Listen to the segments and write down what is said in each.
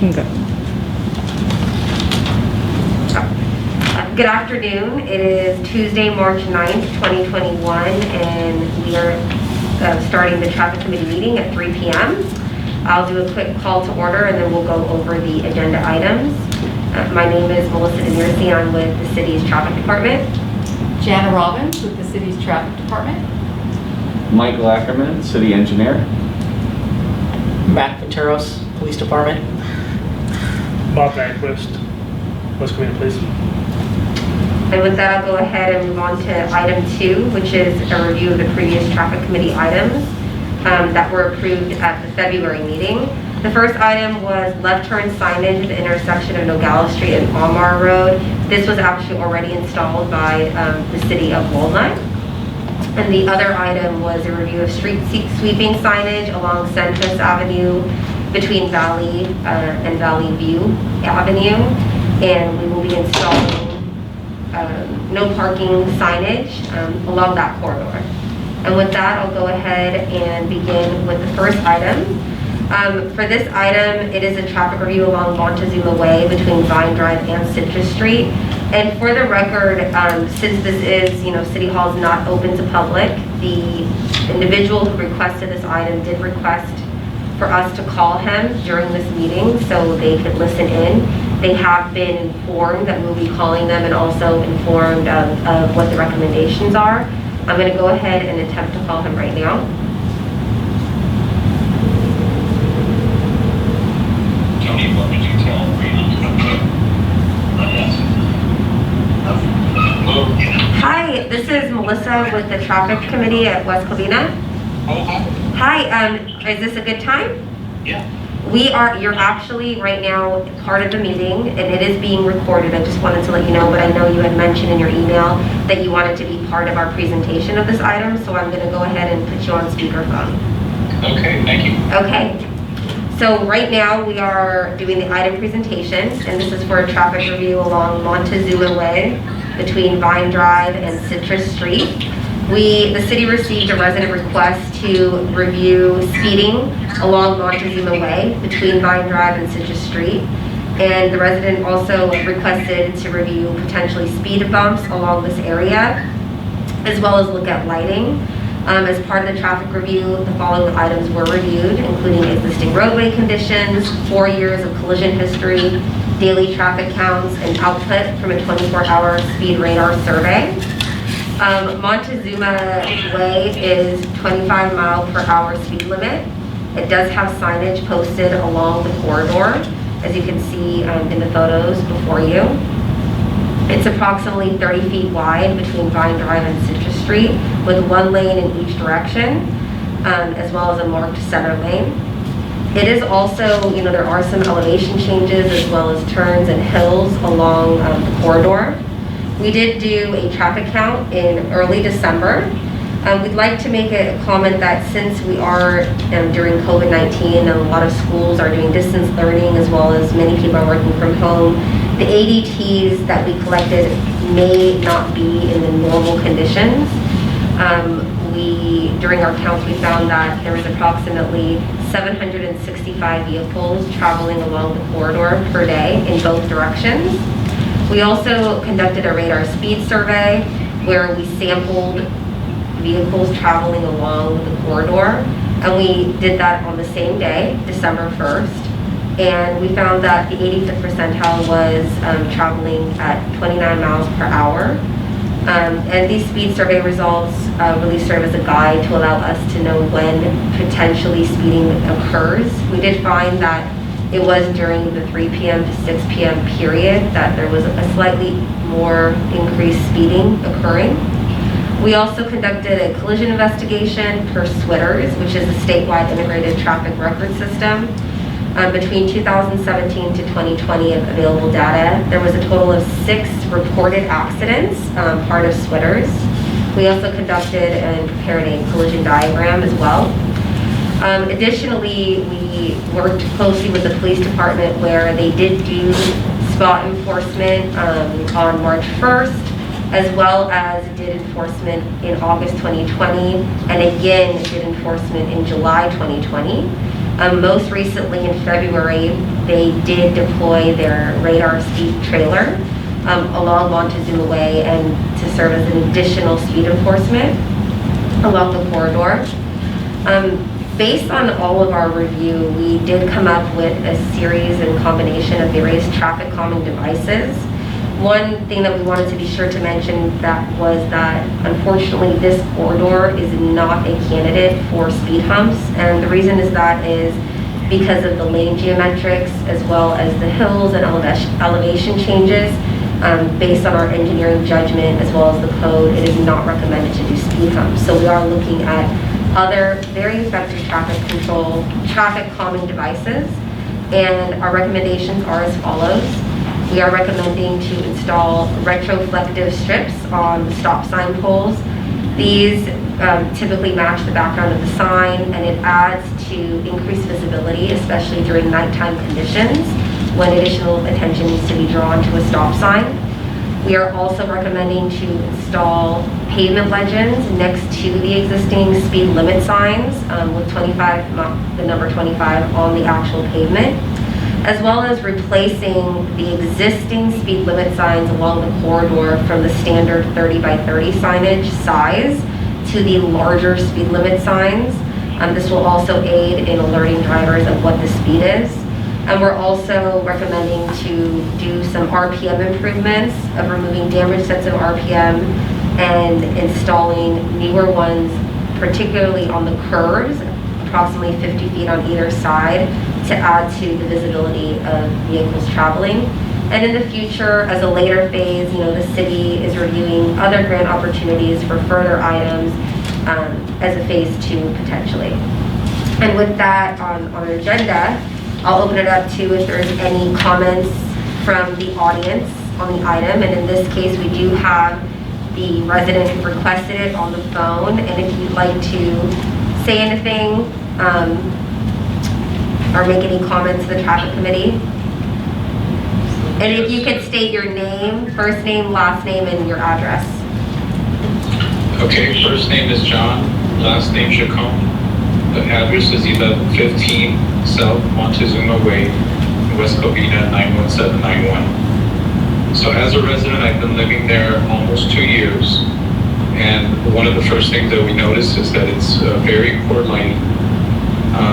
Okay. Good afternoon. It is Tuesday, March 9th, 2021, and we are starting the traffic committee meeting at 3 p.m. I'll do a quick call to order and then we'll go over the agenda items. My name is Melissa Demirci. I'm with the city's traffic department. Jana Robbins with the city's traffic department. Michael Ackerman, city engineer. Matt Venturos, police department. Bob Nyquist, West Covina, please. And with that, I'll go ahead and move on to item 2, which is a review of the previous traffic committee items that were approved at the February meeting. The first item was left turn signage at the intersection of Nogales Street and Almar Road. This was actually already installed by the city of Walnut. And the other item was a review of street sweeping signage along Centris Avenue between Valley and Valley View Avenue. And we will be installing no parking signage along that corridor. And with that, I'll go ahead and begin with the first item. For this item, it is a traffic review along Montezuma Way between Vine Drive and Citrus Street. And for the record, since this is, City Hall is not open to public, the individual who requested this item did request for us to call him during this meeting so they could listen in. They have been informed that we'll be calling them and also informed of what the recommendations are. I'm going to go ahead and attempt to call him right now. Tony, what did you tell Hi, this is Melissa with the traffic committee at West Covina. Oh, Hi, is this a good time? yeah. You're actually right now part of the meeting and it is being recorded. I just wanted to let you know, but I know you had mentioned in your email that you wanted to be part of our presentation of this item, so I'm going to go ahead and put you on speakerphone. Okay, thank you. Okay. So right now we are doing the item presentation, and this is for a traffic review along Montezuma Way between Vine Drive and Citrus Street. The city received a resident request to review speeding along Montezuma Way between Vine Drive and Citrus Street. And the resident also requested to review potentially speed bumps along this area, as well as look at lighting. As part of the traffic review, the following items were reviewed, including existing roadway conditions, 4 years of collision history, daily traffic counts, and output from a 24-hour speed radar survey. Montezuma Way is 25 mph speed limit. It does have signage posted along the corridor, as you can see in the photos before you. It's approximately 30 feet wide between Vine Drive and Citrus Street, with 1 lane in each direction, as well as a marked center lane. It is also, there are some elevation changes as well as turns and hills along the corridor. We did do a traffic count in early December. We'd like to make a comment that since we are during COVID-19 and a lot of schools are doing distance learning as well as many people are working from home, the ADTs that we collected may not be in the normal conditions. During our counts, we found that there was approximately 765 vehicles traveling along the corridor per day in both directions. We also conducted a radar speed survey where we sampled vehicles traveling along the corridor, and we did that on the same day, December 1st. And we found that the 85th percentile was traveling at 29 mph. And these speed survey results really serve as a guide to allow us to know when potentially speeding occurs. We did find that it was during the 3 p.m. to 6 p.m. period that there was a slightly more increased speeding occurring. We also conducted a collision investigation per SWITRS, which is a statewide integrated traffic record system. Between 2017 to 2020 of available data, there was a total of 6 reported accidents, part of SWITRS. We also conducted and prepared a collision diagram as well. Additionally, we worked closely with the police department where they did do spot enforcement on March 1st, as well as did enforcement in August 2020, and again did enforcement in July 2020. Most recently in February, they did deploy their radar speed trailer along Montezuma Way and to serve as an additional speed enforcement along the corridor. Based on all of our review, we did come up with a series and combination of various traffic calming devices. One thing that we wanted to be sure to mention was that unfortunately this corridor is not a candidate for speed humps, and the reason is because of the lane geometrics as well as the hills and elevation changes. Based on our engineering judgment as well as the code, it is not recommended to do speed humps. So we are looking at other very effective traffic calming devices, and our recommendations are as follows. We are recommending to install retroflective strips on the stop sign poles. These typically match the background of the sign, and it adds to increased visibility, especially during nighttime conditions when additional attention needs to be drawn to a stop sign. We are also recommending to install pavement legends next to the existing speed limit signs with the number 25 on the actual pavement, as well as replacing the existing speed limit signs along the corridor from the standard 30 by 30 signage size to the larger speed limit signs. This will also aid in alerting drivers of what the speed is. And we're also recommending to do some RPM improvements of removing damaged sets of RPM and installing newer ones, particularly on the curves, approximately 50 feet on either side, to add to the visibility of vehicles traveling. And in the future, as a later phase, the city is reviewing other grant opportunities for further items as a phase 2 potentially. And with that on our agenda, I'll open it up to if there's any comments from the audience on the item. And in this case, we do have the resident who requested it on the phone. And if you'd like to say anything or make any comments to the traffic committee. And if you could state your name, first name, last name, and your address. Okay, first name is John, last name Chacon. The address is 1115 South Montezuma Way, West Covina 91791. So as a resident, I've been living there almost 2 years. And one of the first things that we noticed is that it's very poor lighting.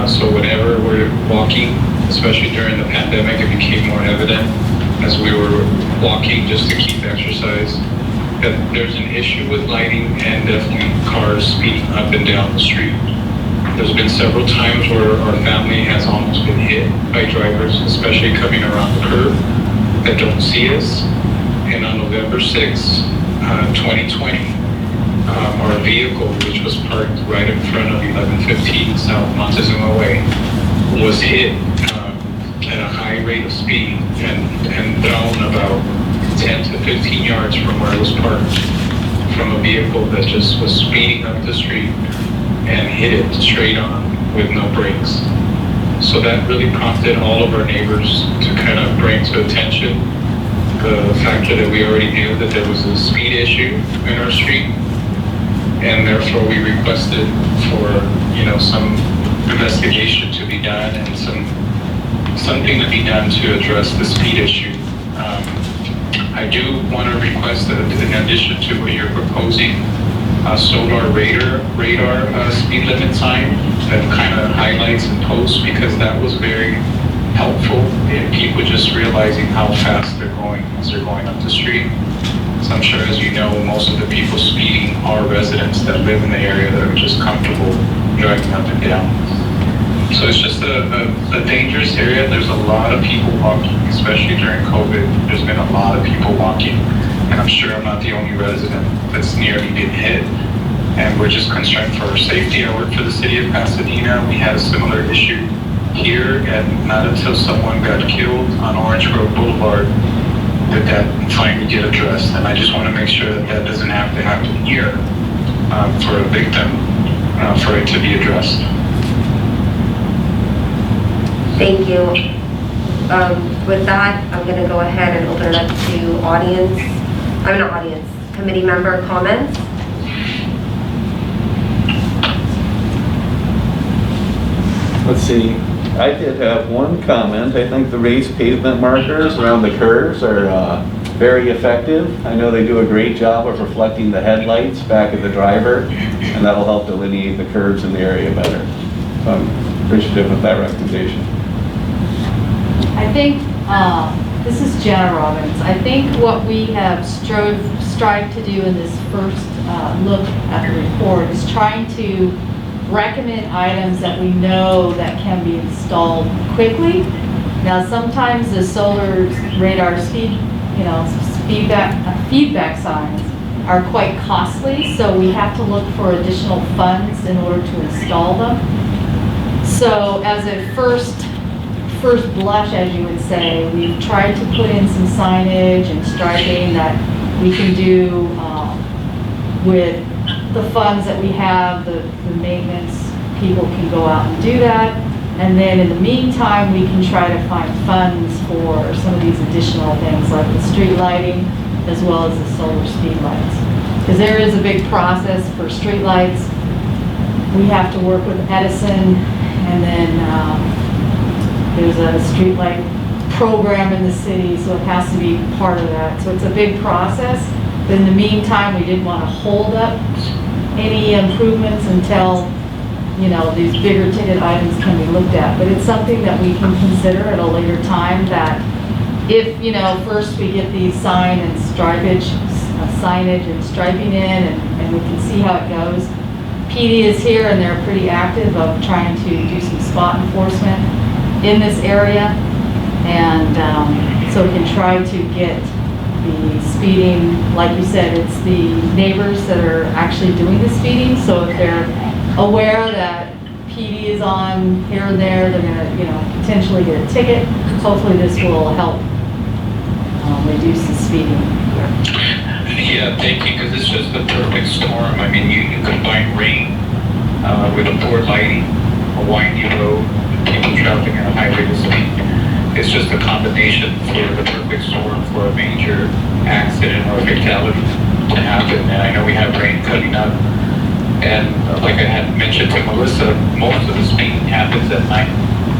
So whenever we're walking, especially during the pandemic, it became more evident as we were walking just to keep exercise, that there's an issue with lighting and definitely cars speeding up and down the street. There's been several times where our family has almost been hit by drivers, especially coming around the curve, that don't see us. And on November 6, 2020, our vehicle, which was parked right in front of 1115 South Montezuma Way, was hit at a high rate of speed and thrown about 10 to 15 yards from where it was parked from a vehicle that just was speeding up the street and hit it straight on with no brakes. So that really prompted all of our neighbors to kind of bring to attention the factor that we already knew that there was a speed issue in our street, and therefore we requested for some investigation to be done and something to be done to address the speed issue. I do want to request that in addition to what you're proposing, solar radar speed limit sign that kind of highlights and posts, because that was very helpful in people just realizing how fast they're going as they're going up the street. So I'm sure, as you know, most of the people speeding are residents that live in the area that are just comfortable driving up and down. So it's just a dangerous area. There's a lot of people walking, especially during COVID. There's been a lot of people walking. And I'm sure I'm not the only resident that's nearly been hit. And we're just concerned for our safety. I work for the city of Pasadena. We had a similar issue here, and not until someone got killed on Orange Grove Boulevard did that finally get addressed. And I just want to make sure that that doesn't have to happen here for a victim, for it to be addressed. Thank you. With that, I'm going to go ahead and open it up to committee member comments. Let's see, I did have one comment. I think the raised pavement markers around the curves are very effective. I know they do a great job of reflecting the headlights back at the driver, and that'll help delineate the curves in the area better. So I'm appreciative of that recommendation. I think, this is Jana Robbins. I think what we have strived to do in this first look at the report is trying to recommend items that we know that can be installed quickly. Now, sometimes the solar radar feedback signs are quite costly, so we have to look for additional funds in order to install them. So as a first blush, as you would say, we've tried to put in some signage and striping that we can do with the funds that we have. The maintenance people can go out and do that. And then in the meantime, we can try to find funds for some of these additional things like the street lighting as well as the solar speed lights. Because there is a big process for street lights. We have to work with Edison, and then there's a street light program in the city, so it has to be part of that. So it's a big process. But in the meantime, we didn't want to hold up any improvements until, you know, these bigger ticket items can be looked at. But it's something that we can consider at a later time, that if, you know, first we get these signage and striping in, and we can see how it goes. PD is here, and they're pretty active of trying to do some spot enforcement in this area. And so we can try to get the speeding, like you said, it's the neighbors that are actually doing the speeding. So if they're aware that PD is on here and there, they're gonna, you know, potentially get a ticket. Hopefully this will help reduce the speeding. Yeah, thank you, because it's just the perfect storm. I mean, you combine rain with a poor lighting, a windy road, people traveling at a high rate of speed. It's just a combination for the perfect storm for a major accident or fatality to happen. And I know we have rain coming up. And like I had mentioned to Melissa, most of the speeding happens at night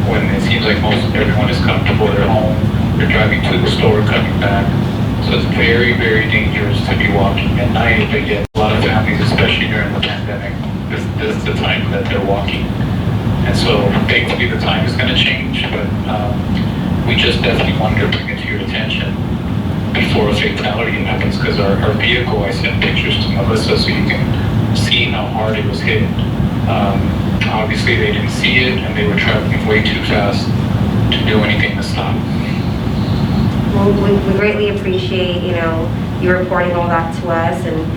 when it seems like everyone is comfortable, they're home, they're driving to the store, coming back. So it's very, very dangerous to be walking at night. But yet a lot of families, especially during the pandemic, this is the time that they're walking. And so thankfully the time is going to change, but we just definitely wanted to bring it to your attention before a fatality happens, because our vehicle, I sent pictures to Melissa so you can see how hard it was hit. Obviously they didn't see it, and they were traveling way too fast to do anything to stop. Well, we greatly appreciate, you know, you reporting all that to us, and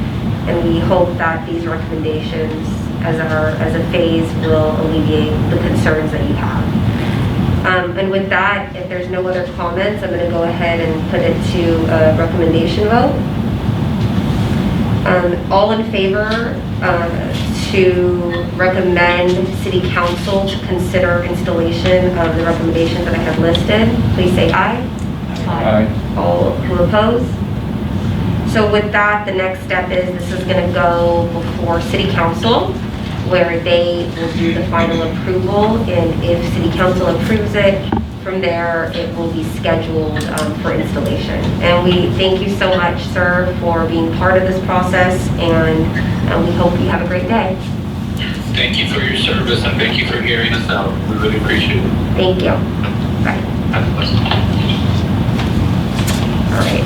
we hope that these recommendations as a phase will alleviate the concerns that you have. And with that, if there's no other comments, I'm going to go ahead and put it to a recommendation vote. All in favor to recommend City Council to consider installation of the recommendations that I have listed, please say aye. Aye. All who oppose? So with that, the next step is this is going to go before City Council, where they will do the final approval, and if City Council approves it, from there it will be scheduled for installation. And we thank you so much, sir, for being part of this process, and we hope you have a great day. Thank you for your service, and thank you for hearing us out. We really appreciate it. Thank you. Bye. Have a blessed day. All right.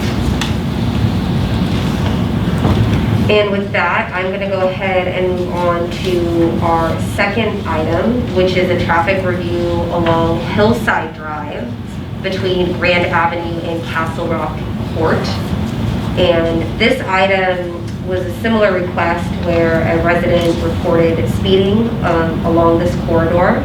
And with that, I'm going to go ahead and move on to our second item, which is a traffic review along Hillside Drive between Grand Avenue and Castle Rock Court. And this item was a similar request where a resident reported speeding along this corridor.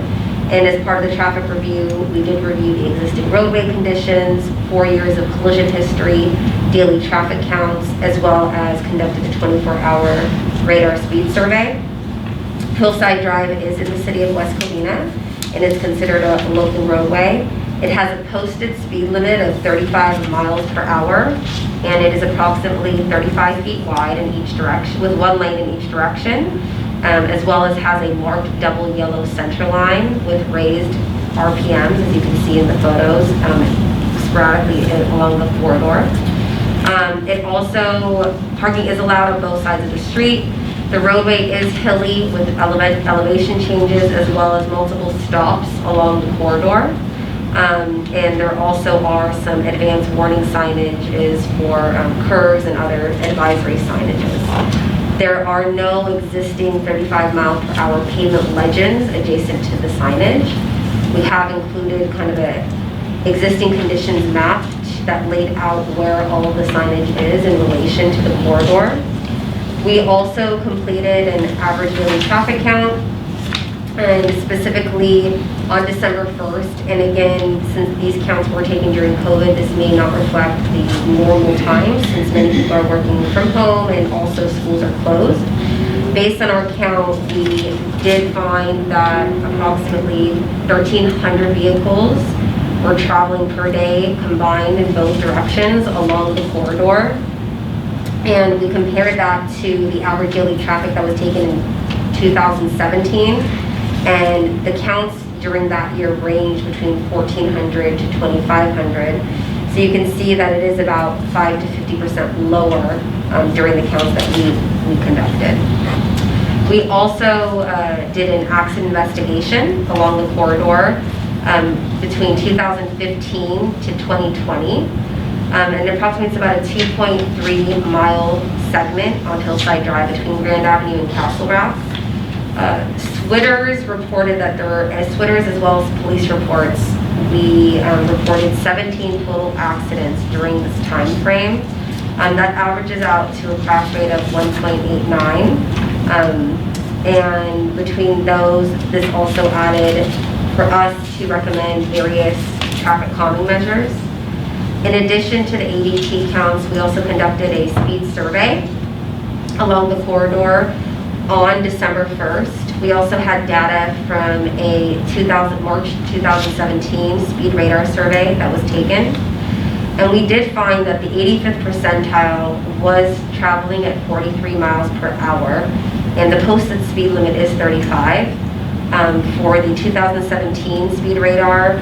And as part of the traffic review, we did review the existing roadway conditions, 4 years of collision history, daily traffic counts, as well as conducted a 24-hour radar speed survey. Hillside Drive is in the city of West Covina, and it's considered a local roadway. It has a posted speed limit of 35 miles per hour, and it is approximately 35 feet wide in each direction, with one lane in each direction. As well as has a marked double yellow center line with raised RPMs, as you can see in the photos, sporadically along the corridor. It also, parking is allowed on both sides of the street. The roadway is hilly with elevation changes as well as multiple stops along the corridor. And there also are some advanced warning signages for curves and other advisory signages. There are no existing 35 mile per hour pavement legends adjacent to the signage. We have included kind of a existing conditions map that laid out where all of the signage is in relation to the corridor. We also completed an average daily traffic count, and specifically on December 1st. And again, since these counts were taken during COVID, this may not reflect the normal times since many people are working from home and also schools are closed. Based on our count, we did find that approximately 1,300 vehicles were traveling per day combined in both directions along the corridor. And we compared that to the average daily traffic that was taken in 2017. And the counts during that year range between 1,400 to 2,500. So you can see that it is about 5 to 50% lower during the counts that we conducted. We also did an accident investigation along the corridor between 2015 to 2020. And it approximates about a 2.3 mile segment on Hillside Drive between Grand Avenue and Castle Rock. Switters reported that Switters as well as police reports, we reported 17 total accidents during this time frame. That averages out to a crash rate of 1.89. And between those, this also added for us to recommend various traffic calming measures. In addition to the ADT counts, we also conducted a speed survey along the corridor on December 1st. We also had data from a March 2017 speed radar survey that was taken. And we did find that the 85th percentile was traveling at 43 miles per hour, and the posted speed limit is 35. For the 2017 speed radar,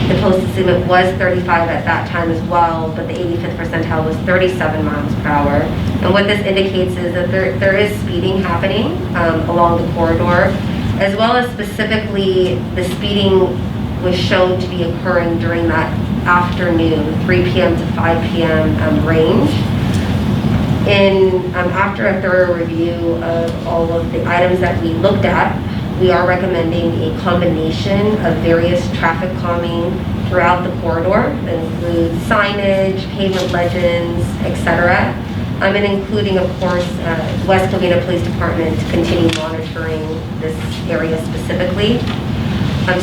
the posted speed limit was 35 at that time as well, but the 85th percentile was 37 miles per hour. And what this indicates is that there is speeding happening along the corridor, as well as specifically the speeding was shown to be occurring during that afternoon, 3 p.m. to 5 p.m. range. After a thorough review of all of the items that we looked at, we are recommending a combination of various traffic calming throughout the corridor that includes signage, pavement legends, etc. And including, of course, West Covina Police Department to continue monitoring this area specifically.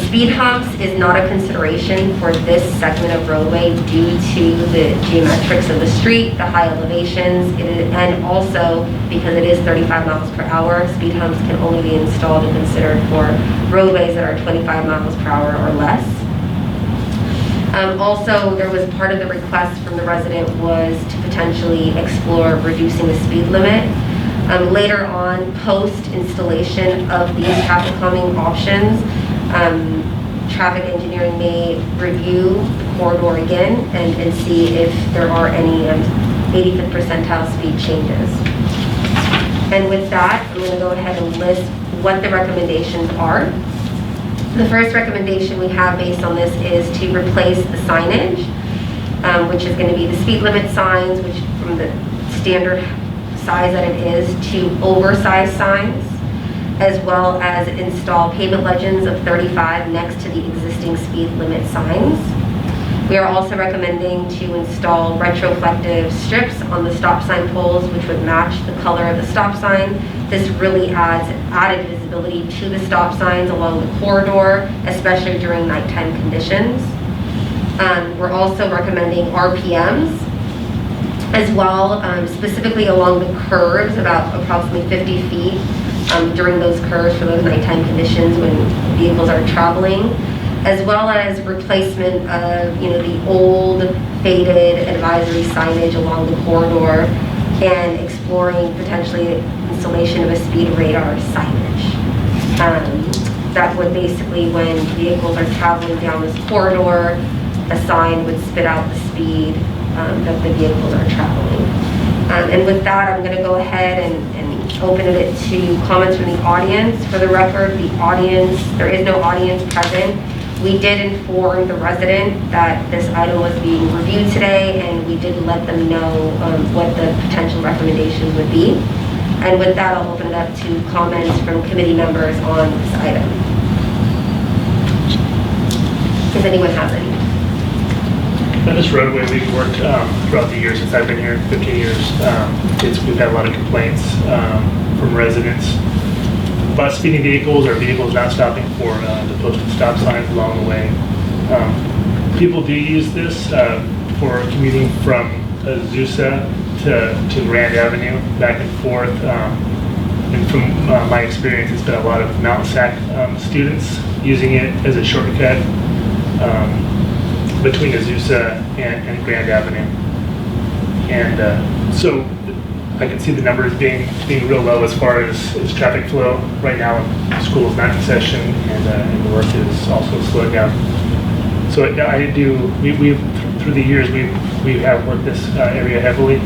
Speed humps is not a consideration for this segment of roadway due to the geometrics of the street, the high elevations, and also because it is 35 miles per hour, speed humps can only be installed and considered for roadways that are 25 miles per hour or less. Also, there was part of the request from the resident was to potentially explore reducing the speed limit. Later on, post-installation of these traffic calming options, traffic engineering may review the corridor again and see if there are any 85th percentile speed changes. And with that, I'm going to go ahead and list what the recommendations are. The first recommendation we have based on this is to replace the signage, which is going to be the speed limit signs, which from the standard size that it is, to oversized signs, as well as install pavement legends of 35 next to the existing speed limit signs. We are also recommending to install retroflective strips on the stop sign poles, which would match the color of the stop sign. This really adds added visibility to the stop signs along the corridor, especially during nighttime conditions. We're also recommending RPMs as well, specifically along the curves, about approximately 50 feet during those curves for those nighttime conditions when vehicles are traveling, as well as replacement of the old faded advisory signage along the corridor and exploring potentially installation of a speed radar signage. that would basically, when vehicles are traveling down this corridor, a sign would spit out the speed that the vehicles are traveling. And with that, I'm going to go ahead and open it to comments from the audience. For the record, there is no audience present. We did inform the resident that this item was being reviewed today, and we did let them know what the potential recommendations would be. And with that, I'll open it up to comments from committee members on this item. Does anyone have any? On this roadway, we've worked throughout the years since I've been here, 15 years. We've had a lot of complaints from residents about speeding vehicles or vehicles not stopping for the posted stop signs along the way. People do use this for commuting from Azusa to Grand Avenue, back and forth. And from my experience, it's been a lot of Mount Sac students using it as a shortcut between Azusa and Grand Avenue. And so I can see the numbers being real low as far as traffic flow. Right now, school is not in session, and work is also slowed down. So we've through the years, we have worked this area heavily.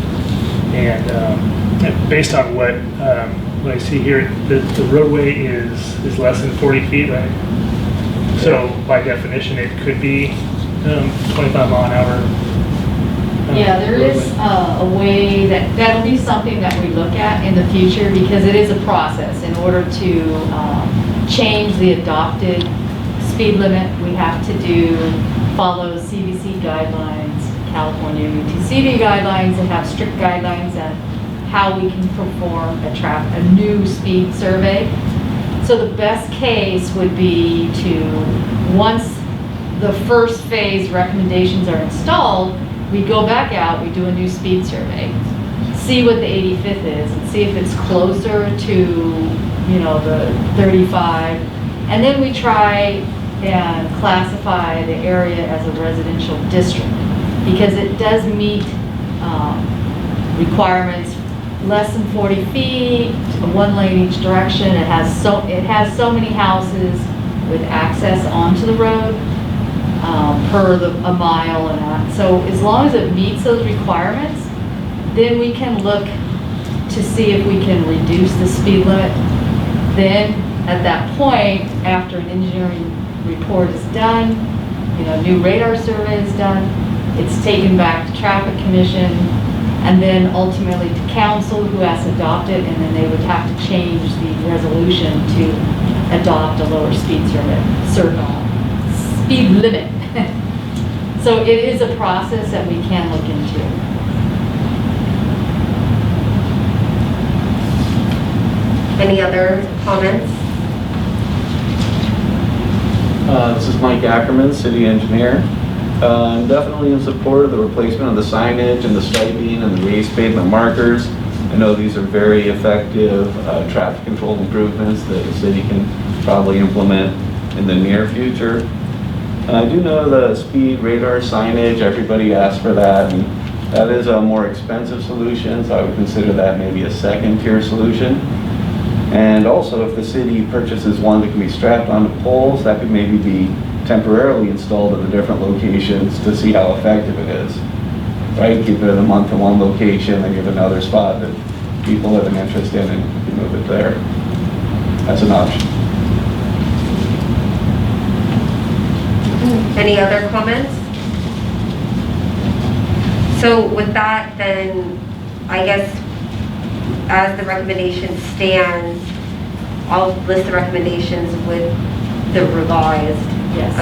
And based on what I see here, the roadway is less than 40 feet, right? So by definition, it could be 25 mile an hour. Yeah, there is a way that'll be something that we look at in the future, because it is a process. In order to change the adopted speed limit, we have to follow CBC guidelines, California UTCD guidelines, and have strict guidelines on how we can perform a new speed survey. So the best case would be to, once the first phase recommendations are installed, we go back out, we do a new speed survey, see what the 85th is, and see if it's closer to, the 35, and then we try and classify the area as a residential district, because it does meet requirements less than 40 feet, one lane each direction. It has so many houses with access onto the road per a mile and that. So as long as it meets those requirements, then we can look to see if we can reduce the speed limit. Then at that point, after an engineering report is done, new radar survey is done, it's taken back to Traffic Commission, and then ultimately to council, who has to adopt it, and then they would have to change the resolution to adopt a lower speed speed limit. So it is a process that we can look into. Any other comments? This is Mike Ackerman, city engineer. I'm definitely in support of the replacement of the signage and the striping and the raised pavement markers. I know these are very effective traffic control improvements that the city can probably implement in the near future. I do know the speed radar signage, everybody asks for that, and that is a more expensive solution, so I would consider that maybe a second tier solution. And also, if the city purchases one that can be strapped onto poles, that could maybe be temporarily installed at the different locations to see how effective it is. Right? Keep it a month in one location, then give another spot that people have an interest in, and you move it there. That's an option. Any other comments? So with that, then, I guess, as the recommendation stands, I'll list the recommendations with the revised. Yes.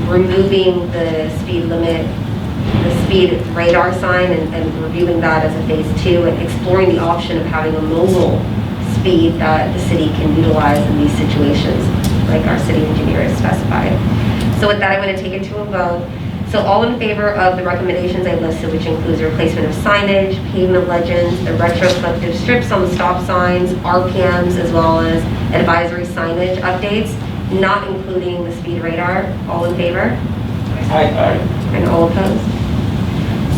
Removing the speed limit, the speed radar sign, and reviewing that as a phase 2, and exploring the option of having a mobile speed that the city can utilize in these situations, like our city engineer has specified. So with that, I'm going to take it to a vote. So all in favor of the recommendations I listed, which includes the replacement of signage, pavement legends, the retroflective strips on the stop signs, RPMs, as well as advisory signage updates, not including the speed radar. All in favor? Aye. And all opposed?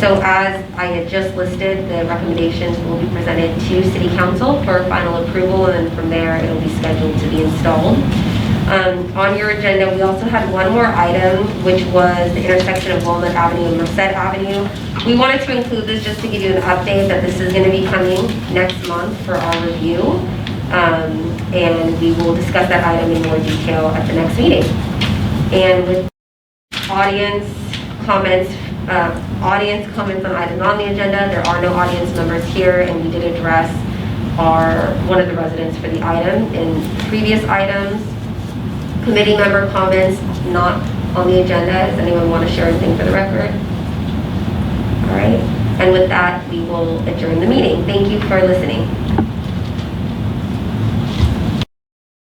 So as I had just listed, the recommendations will be presented to City Council for final approval, and then from there it'll be scheduled to be installed. On your agenda, we also had one more item, which was the intersection of Walnut Avenue and Merced Avenue. We wanted to include this just to give you an update that this is going to be coming next month for our review. And we will discuss that item in more detail at the next meeting. And with audience comments on items on the agenda, there are no audience members here, and we did address one of the residents for the item in previous items. Committee member comments not on the agenda. Does anyone want to share anything for the record? All right. And with that, we will adjourn the meeting. Thank you for listening.